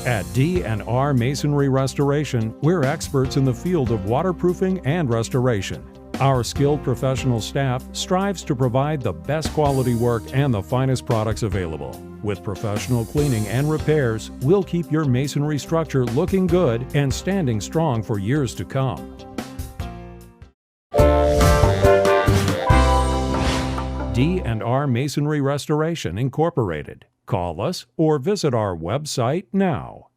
At D&R Masonry Restoration, we're experts in the field of waterproofing and restoration. Our skilled professional staff strives to provide the best quality work and the finest products available. With professional cleaning and repairs, we'll keep your masonry structure looking good and standing strong for years to come. D&R Masonry Restoration Incorporated. Call us or visit our website now.